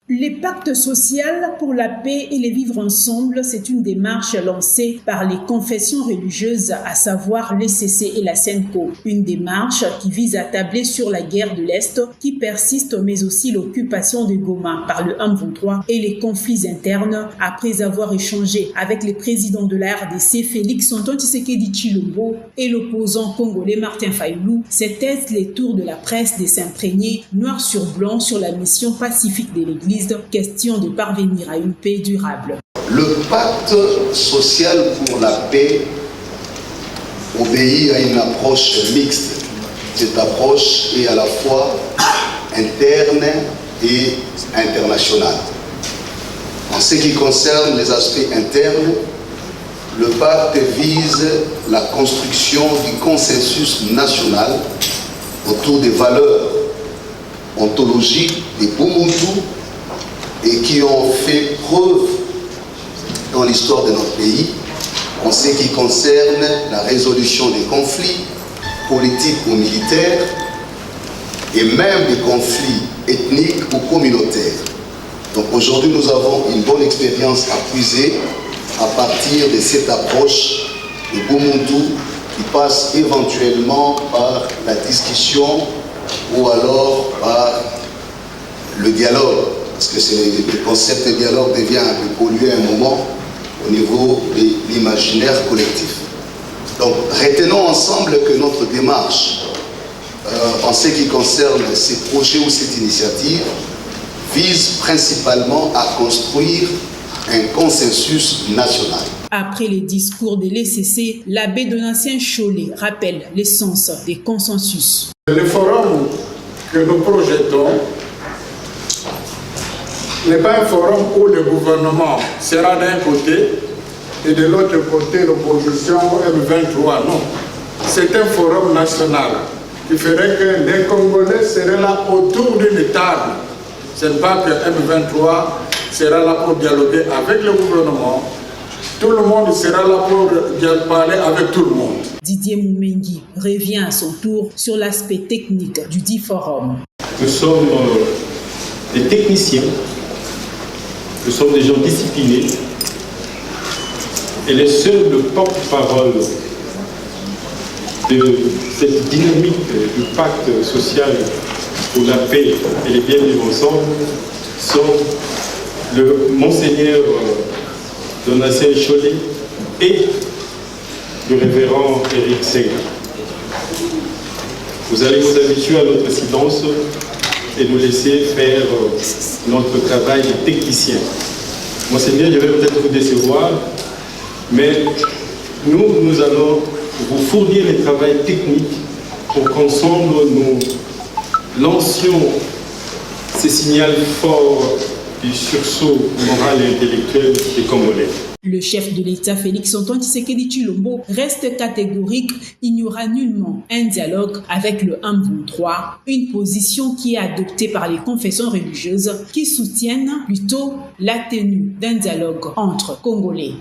Les pactes sociaux pour la paix et les vivre ensemble, c'est une démarche lancée par les confessions religieuses, à savoir l'ECC et la SENCO. Une démarche qui vise à tabler sur la guerre de l'Est qui persiste, mais aussi l'occupation de Goma par le M23 et les conflits internes. Après avoir échangé avec les présidents de la RDC, Félix Antoine Tshisekedi Tshilombo, et l'opposant congolais Martin Fayulu, c'était les tours de la presse de s'imprégner noir sur blanc sur la mission pacifique de l'Église. Question de parvenir à une paix durable. Le pacte social pour la paix obéit à une approche mixte. Cette approche est à la fois interne et internationale. En ce qui concerne les aspects internes, le pacte vise la construction du consensus national autour des valeurs ontologiques des Ubuntu et qui ont fait preuve dans l'histoire de notre pays en ce qui concerne la résolution des conflits politiques ou militaires et même des conflits ethniques ou communautaires. Donc aujourd'hui, nous avons une bonne expérience à puiser à partir de cette approche de Ubuntu qui passe éventuellement par la discussion ou alors par le dialogue. Parce que le concept de dialogue devient un peu pollué à un moment au niveau de l'imaginaire collectif. Donc retenons ensemble que notre démarche en ce qui concerne ces projets ou cette initiative vise principalement à construire un consensus national. Après les discours de l'ECC, l'abbé Donatien Cholet rappelle l'essence des consensus. Le forum que nous projetons n'est pas un forum où le gouvernement sera d'un côté et de l'autre côté l'opposition M23, non. C'est un forum national qui ferait que les Congolais seraient là autour d'une table. Ce n'est pas que M23 sera là pour dialoguer avec le gouvernement. Tout le monde sera là pour parler avec tout le monde. Didier Moumengi revient à son tour sur l'aspect technique du dit forum. Nous sommes des techniciens. Nous sommes des gens disciplinés et les seuls porte-parole de cette dynamique du pacte social pour la paix et les bien vivre ensemble sont le Monseigneur Donatien Cholet et le révérend Éric Senghor. Vous allez vous habituer à notre silence et nous laisser faire notre travail de technicien. Monseigneur, je vais peut-être vous décevoir, mais nous allons vous fournir les travails techniques pour qu'ensemble nous lancions ces signaux forts du sursaut moral et intellectuel des Congolais. Le chef de l'État, Félix Antoine Tshisekedi Tshilombo, reste catégorique. Il n'y aura nullement un dialogue avec le M23, une position qui est adoptée par les confessions religieuses qui soutiennent plutôt la tenue d'un dialogue entre Congolais.